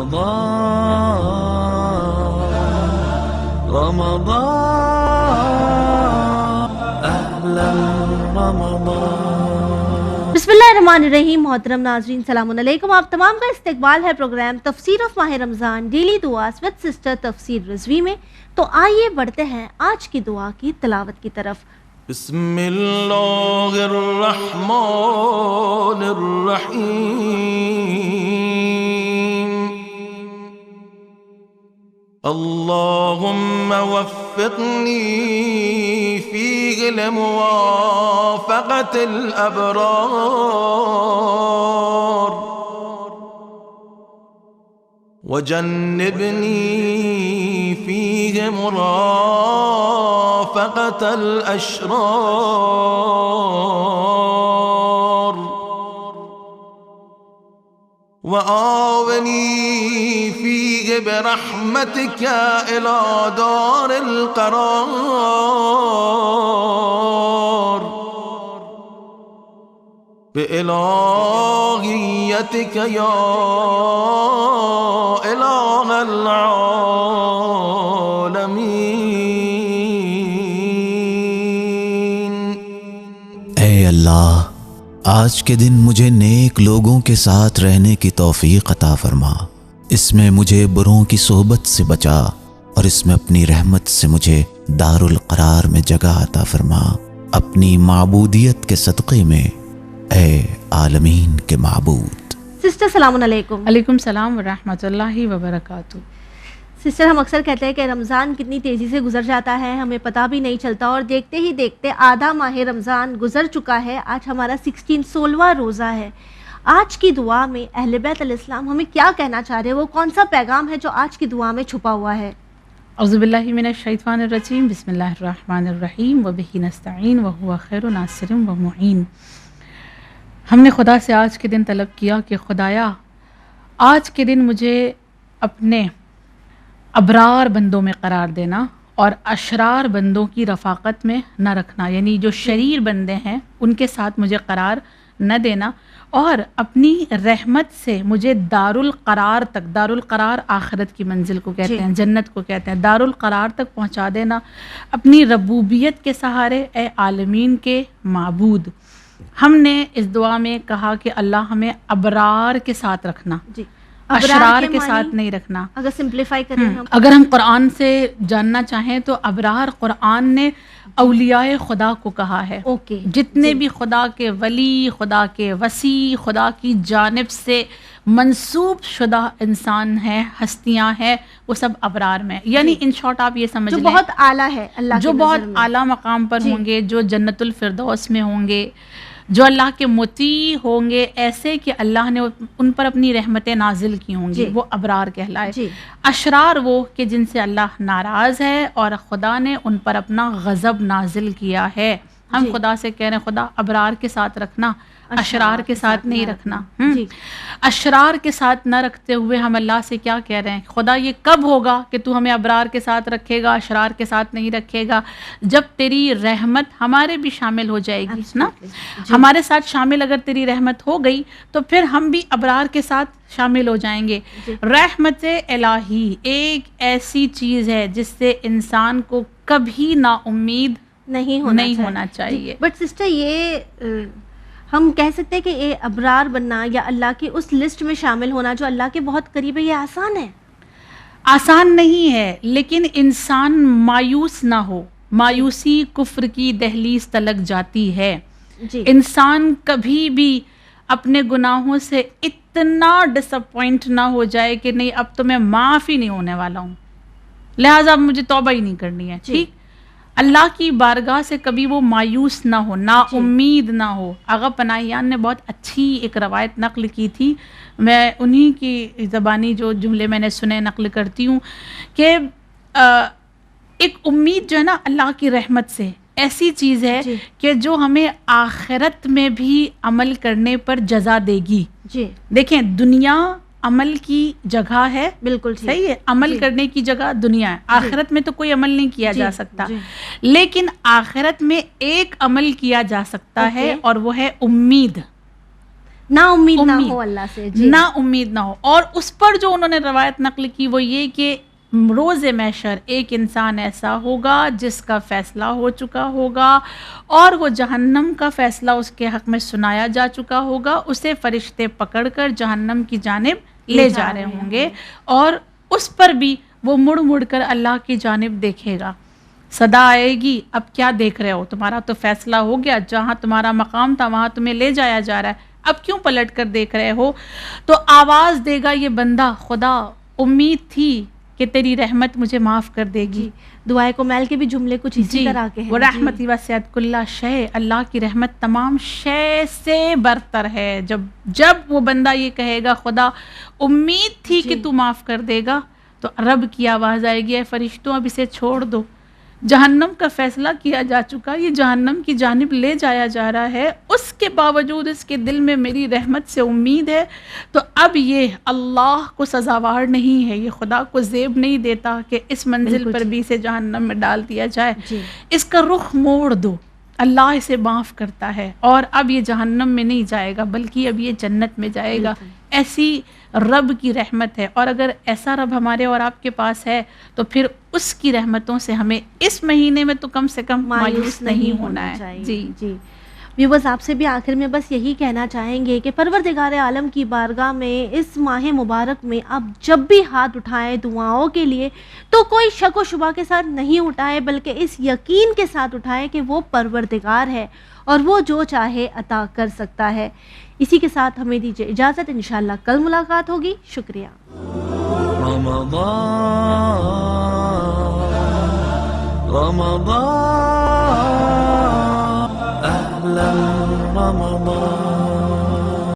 बिस्मिल्लाहिर्रहमानिर्रहीम। मोहतरम नाज़रीन, सलाम अलैकुम। आप तमाम का इस्तकबाल है प्रोग्राम तफसीर ऑफ माह रमज़ान डेली दुआस विद सिस्टर तफसीर रिजवी में। तो आइए बढ़ते हैं आज की दुआ की तिलावत की तरफ। बिस्मिल्लाहिर्रहमानिर्रहीम। अल्लाहुम्मा वफ़्फ़िक़नी फ़ीहि लिमुवाफ़क़तिल अबरार वजन्निबनी फ़ीहि मुराफ़क़तल अशरार वआवनी फ़ीहि बिरहमतिका इला दारिल क़रार बिइलाहियतिका या इलाहल आलमीन। ऐ अल्लाह, आज के दिन मुझे नेक लोगों के साथ रहने की तौफीक अता फरमा। इसमें मुझे बुरों की सोहबत से बचा और इसमें अपनी रहमत से मुझे दारुल करार में जगह अता फरमा। अपनी माबूदियत के सदक़े में ऐ आलमीन के माबूद। सिस्टर सलाम अलैकुम। अलैकुम सलाम व रहमतुल्लाहि व बरकातुहू। सिस्टर, हम अक्सर कहते हैं कि रमज़ान कितनी तेज़ी से गुजर जाता है, हमें पता भी नहीं चलता, और देखते ही देखते आधा माह रमज़ान गुजर चुका है। आज हमारा 16वां रोज़ा है। आज की दुआ में अहले बैत अलैहिस्सलाम हमें क्या कहना चाह रहे हैं, वो कौन सा पैगाम है जो आज की दुआ में छुपा हुआ है? औज़ु बिल्लाहि मिनश शैतानिर रजीम। बिस्मिल्लाहिर्रहमानिर्रहीम व बिही नस्तईन व हुवा खैरुन नासिरिन व मुईन। हमने खुदा से आज के दिन तलब किया कि खुदाया, आज के दिन मुझे अपने अबरार बंदों में करार देना और अशरार बंदों की रफ़ाक़त में न रखना, यानी जो शरीर बंदे हैं उनके साथ मुझे करार न देना, और अपनी रहमत से मुझे दारुल करार तक, दारुल करार आखिरत की मंजिल को कहते हैं, जन्नत को कहते हैं, दारुल करार तक पहुंचा देना अपनी रबूबियत के सहारे, ए आलमीन के माबूद। हमने इस दुआ में कहा कि अल्लाह हमें अबरार के साथ रखना, अशरार के साथ नहीं रखना। अगर सिंप्लीफाई करें अगर हम कुरान से जानना चाहें तो अबरार कुरान ने औलियाए खुदा को कहा है। जितने भी खुदा के वली, खुदा के वसी, खुदा की जानिब से मंसूब शुदा इंसान हैं, हस्तियां हैं, वो सब अबरार में, यानी इन शॉर्ट आप ये समझ लें जो बहुत आला है, अल्लाह जो बहुत आला मकाम पर होंगे, जो जन्नतुल फिरदौस में होंगे, जो अल्लाह के मुती होंगे, ऐसे कि अल्लाह ने उन पर अपनी रहमतें नाजिल की होंगी, वो अबरार कहलाए। अशरार वो कि जिनसे अल्लाह नाराज़ है और खुदा ने उन पर अपना गज़ब नाजिल किया है। हम खुदा से कह रहे हैं, खुदा अबरार के साथ रखना, अशरार के साथ नहीं रखना। अशरार के साथ न रखते हुए हम अल्लाह से क्या कह रहे हैं, खुदा ये कब होगा कि तू हमें अबरार के साथ रखेगा, अशरार के साथ नहीं रखेगा? जब तेरी रहमत हमारे भी शामिल हो जाएगी ना, हमारे साथ शामिल अगर तेरी रहमत हो गई तो फिर हम भी अबरार के साथ शामिल हो जाएंगे। रहमत इलाही एक ऐसी चीज़ है जिससे इंसान को कभी ना उम्मीद नहीं होना चाहिए। बट सिस्टर, ये हम कह सकते हैं कि ये अबरार बनना या अल्लाह की उस लिस्ट में शामिल होना जो अल्लाह के बहुत करीब है, ये आसान है? आसान नहीं है, लेकिन इंसान मायूस ना हो। मायूसी कुफ्र की दहलीज तलक जाती है। इंसान कभी भी अपने गुनाहों से इतना डिसअपॉइंट ना हो जाए कि नहीं, अब तो मैं माफ़ ही नहीं होने वाला हूँ, लिहाजा अब मुझे तौबा ही नहीं करनी है। ठीक, अल्लाह की बारगाह से कभी वो मायूस ना हो, ना उम्मीद ना हो। आगा पनाहियान ने बहुत अच्छी एक रवायत नक़ल की थी, मैं उन्हीं की ज़बानी जो जुमले मैंने सुने नक़ल करती हूँ कि एक उम्मीद जो है ना अल्लाह की रहमत से, ऐसी चीज़ है कि जो हमें आखिरत में भी अमल करने पर जज़ा देगी। देखें, दुनिया अमल की जगह है, बिल्कुल सही है, अमल करने की जगह दुनिया है। आखिरत में तो कोई अमल नहीं किया जा सकता, लेकिन आखिरत में एक अमल किया जा सकता है और वो है उम्मीद। نا امید نہ ہو اللہ سے، جی نا امید نہ ہو. اور اس پر جو انہوں نے روایت نقل کی وہ یہ کہ روز محشر ایک انسان ایسا ہوگا جس کا فیصلہ ہو چکا ہوگا اور وہ جہنم کا فیصلہ اس کے حق میں سنایا جا چکا ہوگا. اسے فرشتے پکڑ کر جہنم کی جانب لے جا رہے ہوں گے اور اس پر بھی وہ مڑ مڑ کر اللہ کی جانب دیکھے گا. صدا آئے گی، اب کیا دیکھ رہے ہو، تمہارا تو فیصلہ ہو گیا، جہاں تمہارا مقام تھا وہاں تمہیں لے جایا جا رہا ہے، اب کیوں پلٹ کر دیکھ رہے ہو. تو آواز دے گا یہ بندہ، خدا امید تھی کہ تیری رحمت مجھے معاف کر دے گی. دعائے کومیل کے بھی جملے کچھ اسی طرح کے ہیں. وہ رحمتی وسعت کل شے، اللہ کی رحمت تمام شے سے برتر ہے. جب وہ بندہ یہ کہے گا خدا امید تھی کہ تو معاف کر دے گا، تو رب کی آواز آئے گی اے فرشتوں اب اسے چھوڑ دو، جہنم کا فیصلہ کیا جا چکا، یہ جہنم کی جانب لے جایا جا رہا ہے، اس کے باوجود اس کے دل میں میری رحمت سے امید ہے. تو اب یہ اللہ کو سزاوار نہیں ہے، یہ خدا کو زیب نہیں دیتا کہ اس منزل پر بھی اسے جہنم میں ڈال دیا جائے. اس کا رخ موڑ دو، اللہ اسے معاف کرتا ہے اور اب یہ جہنم میں نہیں جائے گا بلکہ اب یہ جنت میں جائے گا. ایسی رب کی رحمت ہے. اور اگر ایسا رب ہمارے اور آپ کے پاس ہے تو پھر اس کی رحمتوں سے ہمیں اس مہینے میں تو کم سے کم مایوس نہیں ہونا ہے. جی ویورز، آپ سے بھی آخر میں بس یہی کہنا چاہیں گے کہ پروردگار عالم کی بارگاہ میں اس ماہ مبارک میں آپ جب بھی ہاتھ اٹھائیں دعاؤں کے لیے تو کوئی شک و شبہ کے ساتھ نہیں اٹھائیں، بلکہ اس یقین کے ساتھ اٹھائیں کہ وہ پروردگار ہے اور وہ جو چاہے عطا کر سکتا ہے. اسی کے ساتھ ہمیں دیجیے اجازت، انشاءاللہ کل ملاقات ہوگی. شکریہ. رمضان أهلا رمضان